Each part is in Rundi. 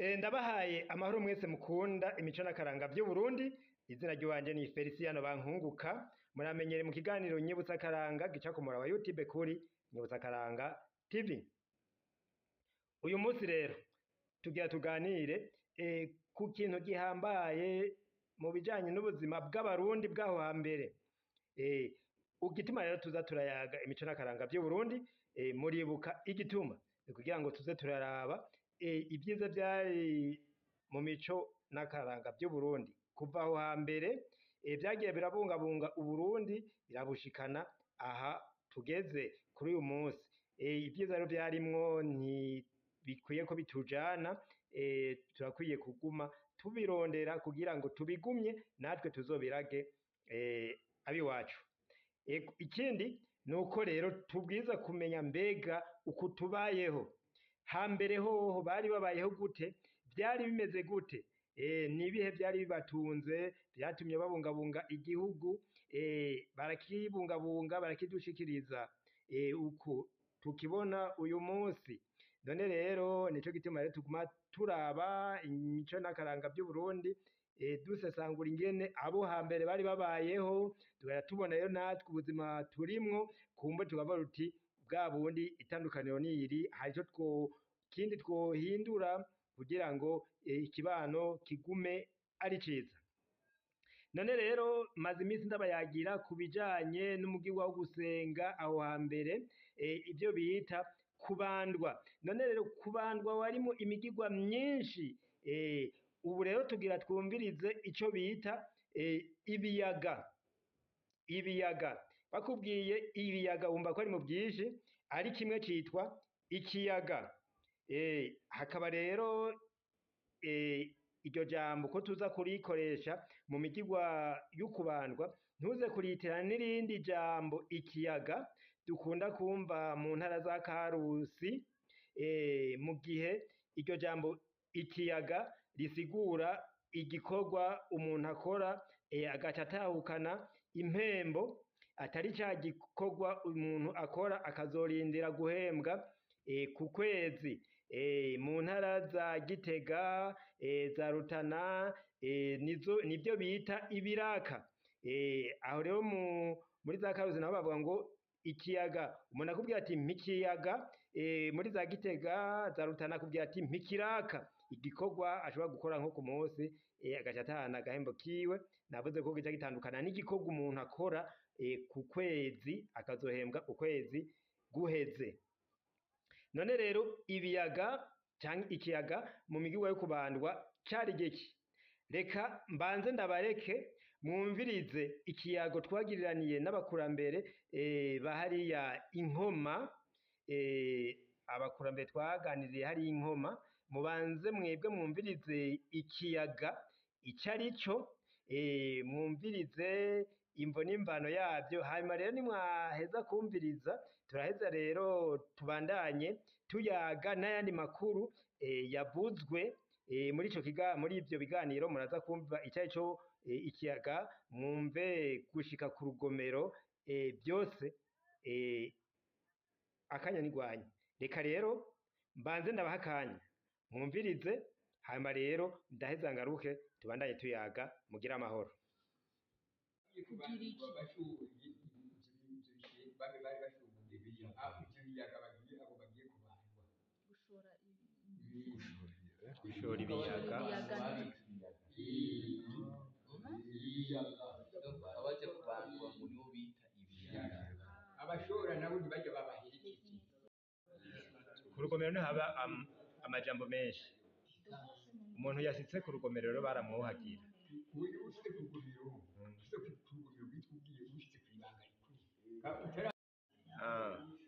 Ndabahaye amahoro mwese mukunda imico n'akaranga vy'Uburundi. Izina ry'iwanje ni Feliciano Bankunguka. Muramenyere mu kiganiro Nyibutsa Akaranga gica ku muraba YouTube kuri Nyibutsa Akaranga TV. Uyu munsi rero tugira tuganire ku kintu gihambaye mu bijanye n'ubuzima bw'abarundi bwaho hambere. Igituma rero tuza turayaga imico n'akaranga vy'Uburundi, muribuka igituma kugira ngo tuze turaraba ibyiza byari mu mico n'akaranga by'Uburundi kuva aho hambere, vyagiye birabungabunga Uburundi birabushikana aha tugeze kuri uyu munsi. Ibyiza rero vyarimwo ntibikwiye ko bitujana, turakwiye kuguma tubirondera kugira ngo tubigumye natwe tuzobirage abiwacu. Ikindi nuko rero tubwiza kumenya mbega uku tubayeho hambere hoho bari babayeho gute, vyari bimeze gute, nibihe vyari bibatunze vyatumye babungabunga igihugu, barakibungabunga barakidushikiriza uku tukibona uyu munsi. None rero nico gituma rero tuguma turaba imico n'akaranga vy'Uburundi, dusesangura ingene abo hambere bari babayeho, tugenda tubona rero natwe ubuzima turimwo, kumbe tukavuga tuti bwa bundi itandukaniro niri, hari ico kindi twohindura kugira ngo ikibano kigume ari ciza. None rero maze iminsi ndabayagira ku bijanye n'umugirwa wo gusenga aho hambere, ivyo bita kubandwa. None rero kubandwa warimo imigirwa myinshi, ubu rero tugira twumvirize ico bita ibiyaga. Ibiyaga bakubwiye ibiyaga wumva ko ari mu bwinshi, ari kimwe citwa ikiyaga. Hakaba rero iryo jambo ko tuza kurikoresha mu migirwa y'ukubandwa, ntuze kuritirana n'irindi jambo ikiyaga dukunda kumva mu ntara za Karusi, mu gihe iryo jambo ikiyaga risigura igikorwa umuntu akora agaca atahukana impembo, atari ca gikorwa umuntu akora akazorindira guhembwa ku kwezi. Mu ntara za Gitega, za Rutana, nivyo bita ibiraka. Aho rero muri za Karusi naho bavuga ngo ikiyaga, umuntu akubwira ati mpikiyaga, muri za Gitega za Rutana akubwira ati mpikiraka, igikorwa ashobora gukora nko ku munsi agaca atahana agahembo kiwe. Navuze ko gica gitandukana n'igikorwa umuntu akora ku kwezi akazohembwa ukwezi guheze. None rero ibiyaga canke ikiyaga mu migirwa yo kubandwa cari giki? Reka mbanze ndabareke mwumvirize ikiyago twagiriraniye n'abakurambere bahariya Inkoma, abakurambere twaganiriye hariya Inkoma. Mubanze mwebwe mwumvirize ikiyaga ico arico, mwumvirize imvo n'imvano yavyo, hanyuma rero nimwaheza kumviriza turaheza rero tubandanye tuyaga n'ayandi makuru yavuzwe muri ivyo biganiro. Muraza kumva ico arico ikiyaga, mwumve gushika ku rugomero, byose akanya nigwanya. Reka rero mbanze ndabaha akanya mwumvirize, hanyuma rero ndaheza ngaruke tubandanye tuyaga. Mugira amahoro. Gushora ibiyaga, abaje kubandwa muri bo bita ibiyaga. Abashora nabo ntibajya babaherekeje. ku rugomero niho haba amajambo menshi. Umuntu yasitse ku rugomero rero baramwuhagira. Ushitse ku rugomero, bitubwiye ushitse kw'ibanga rikuru.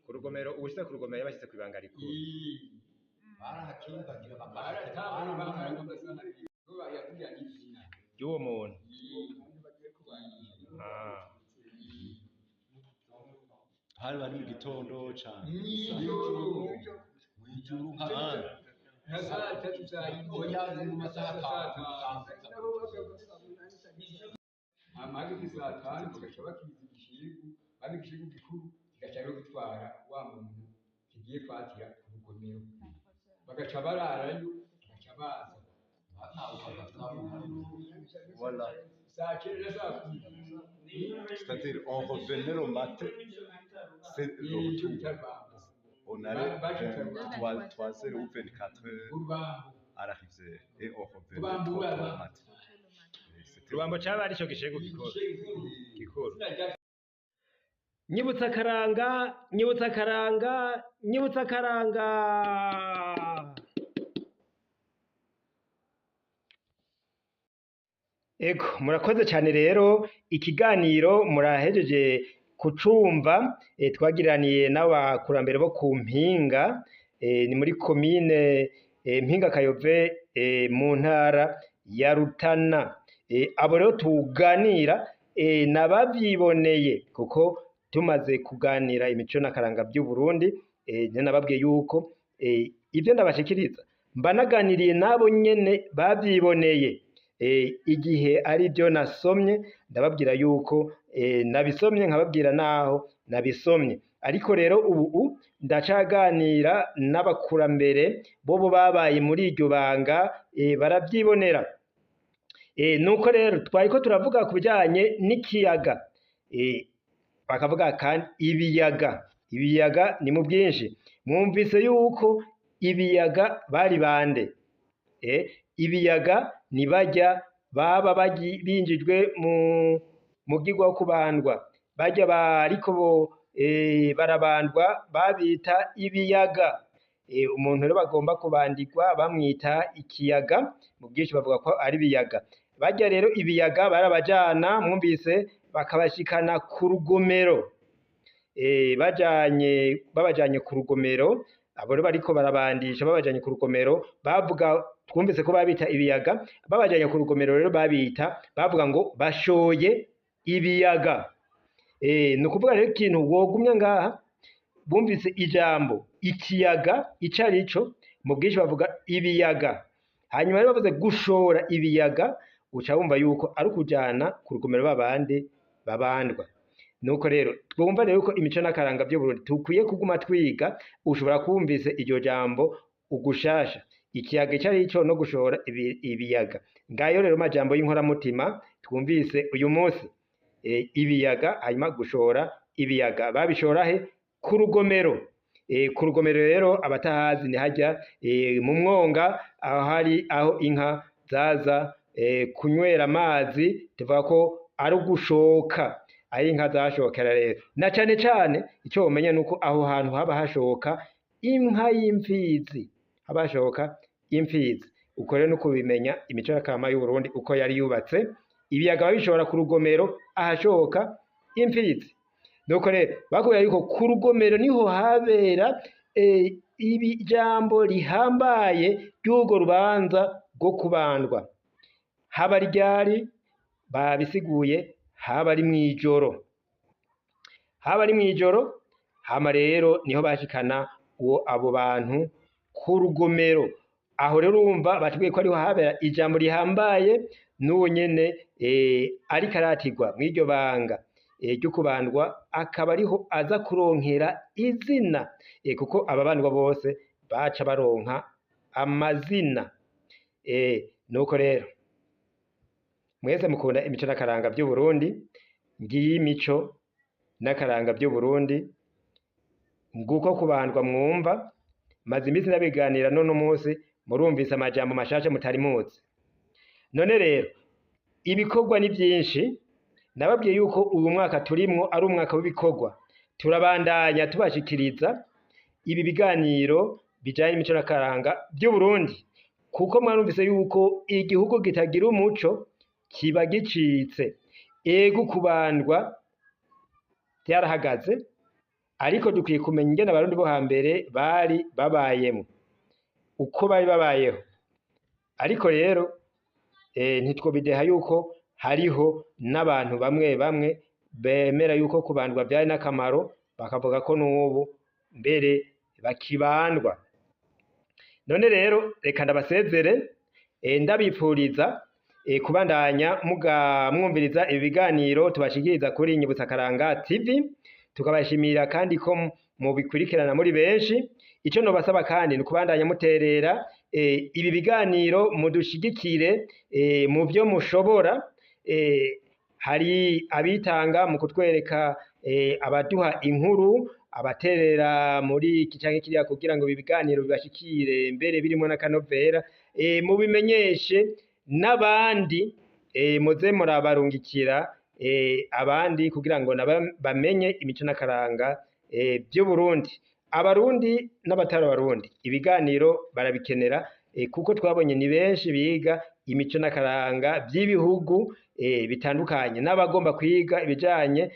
Ku rugomero, uwushitse ku rugomero yabashitse kw'ibanga rikuru. Barahakimbagira bakaratabana ry'uwo muntu. Hari bari mu gitondo cane mw'ijuru nka saa tatu mu masaha atanu amahageze saa tanu bagaca bakiza igishegu, maze igishegu gikuru kigaca rero gitwara wa muntu kigiye kwatira ku rugomero, bagaca bararayo bagaca baza Voilà. saa kenda saa kumi C'est-à-dire, on revenait le matin, c'est le icyo retour. bita rubambo On allait vers 3 heures ou 24 heures urubambo à l'arrivée et on revenait rubambo 3 heures urabambo le matin. Et c'était rubambo caba arico gishego gikuru gikuru izina rya nyibutsa akaranga nyibutsa akaranga nyibutsa akaranga. Ego murakoze cyane rero ikiganiro murahejeje kucumva twagiraniye n'abakurambere bo ku Mpinga ni muri komine Mpinga Kayove mu ntara ya Rutana. Abo rero tuganira nabavyiboneye kuko tumaze kuganira imico n'akaranga by'u Burundi nababwiye yuko ibyo ndabashikiriza mba naganiriye nabo nyene bavyiboneye. Igihe ari byo nasomye ndababwira yuko nabisomye nkababwira naho nabisomye, ariko rero ubu ndacaganira n'abakurambere bobo babaye muri iryo banga baravyibonera. Nuko rero twariko turavuga ku bijanye n'ikiyaga, bakavuga kandi ibiyaga ni mu bwinshi. Mwumvise yuko ibiyaga bari bande? Ibiyaga ni barya baba binjijwe mu gigwa wo kubandwa, barya bariko barabandwa babita ibiyaga. Umuntu rero bagomba kubandirwa bamwita ikiyaga, mu bwinshi bavuga ko ari ibiyaga. Barya rero ibiyaga barabajana, mwumvise, bakabashikana ku rugomero, babajanye ku rugomero. Abo rero bariko barabandisha babajanye ku rugomero, bavuga, twumvise ko babita ibiyaga, babajanye ku rugomero rero bavuga ngo bashoye ibiyaga. Ni ukuvuga rero ikintu wogumya ngaha, bumvise ijambo ikiyaga ico arico, mu bwinshi bavuga ibiyaga. Hanyuma rero bavuze gushora ibiyaga, uca wumva yuko ari ukujana ku rugomero babandi babandwa. Nuko rero twumva rero ko imico n'akaranga by'u Burundi tukwiye kuguma twiga. Ushobora kumvise iryo jambo ugushasha, ikiyaga ico arico no gushora ibiyaga. Ngayo rero majambo y'inkoramutima twumvise uyu munsi, ibiyaga hanyuma gushora ibiyaga. Babishora he? Ku rugomero. Ku rugomero rero abatahazi ni hajya mu mwonga, aho inka zaza kunywera amazi, tuvuga ko ari ugushoka, aho inka zashokera. Rero na cane cane icyo umenya nuko aho hantu haba hashoka inka y'imfizi, haba hashoka imfizi. Uko rero nuko bimenya imico y'akama y'u Burundi uko yari yubatse. Ibiyaga babishora ku rugomero ahashoka imfizi. Nuko rero bakubwira yuko ku rugomero niho habera ijambo rihambaye ry'urwo rubanza rwo kubandwa. Haba ryari? Babisiguye haba ari mw'ijoro, haba ari mw'ijoro. Hama rero niho bashikana abo bantu ku rugomero. Aho rero urumva batubwiye ko ariho habera ijambo rihambaye, n'uwo nyene ariko aratirwa mw'iryo banga ryo kubandwa, akaba ariho aza kuronkera izina, kuko ababandwa bose baca baronka amazina. Nuko rero mwese mukunda imico n'akaranga by'u Burundi, ngiyi imico n'akaranga by'u Burundi, nguko kubandwa mwumva. Maze iminsi nabiganira, none umunsi murumvise amajambo mashasha mutari muzi. None rero ibikorwa ni byinshi. Nababwiye yuko uyu mwaka turimwo ari umwaka w'ibikorwa. Turabandanya tubashikiriza ibi biganiro bijanye n'imico n'akaranga by'u Burundi, kuko mwarumvise yuko igihugu kitagira umuco kiba gicitse. Ego kubandwa byarahagaze, ariko dukwiye kumenya ingene abarundi bo hambere bari babayemo, uko bari babayeho. Ariko rero ntitwobideha yuko hariho n'abantu bamwe bamwe bemera yuko kubandwa byari n'akamaro, bakavuga ko n'ubu mbere bakibandwa. None rero reka ndabasezere, ndabipfuriza kubandanya mwumviriza ibi biganiro tubashikiriza kuri Nyibutsa Akaranga TV. Tukabashimira kandi ko mubikurikirana muri benshi. Ico nobasaba kandi ni kubandanya muterera ibi biganiro mudushigikire mu byo mushobora, hari abitanga mu kutwereka abaduha inkuru, abaterera muri iki canke kiriya kugira ngo ibi biganiro bibashikire mbere birimo n'akanovera, mubimenyeshe n'abandi, muze murabarungikira abandi kugira ngo bamenye imico n'akaranga by'Uburundi. Abarundi n'abatari abarundi ibiganiro barabikenera, kuko twabonye ni benshi biga imico n'akaranga by'ibihugu bitandukanye, n'abagomba kwiga ibijanye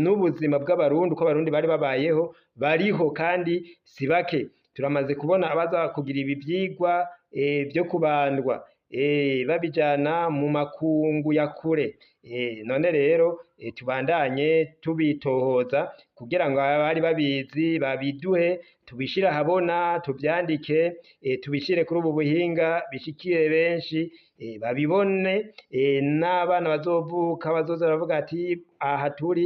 n'ubuzima bw'abarundi, uko abarundi bari babayeho, bariho kandi si bake. Turamaze kubona abaza kugira ibi vyigwa vyo kubandwa babijana mu makungu ya kure. None rero tubandanye tubitohoza kugira ngo abari babizi babiduhe, tubishire ahabona, tuvyandike, tubishire kuri ubu buhinga bishikire benshi, babibone, n'abana bazovuka bazoza baravuga ati aha turi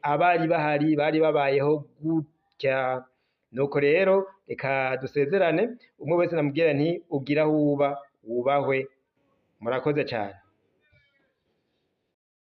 abari bahari bari babayeho gutya. Nuko rero reka dusezerane, umwe wese namubwira nti ugira aho uba wubahwe. Murakoze cyane.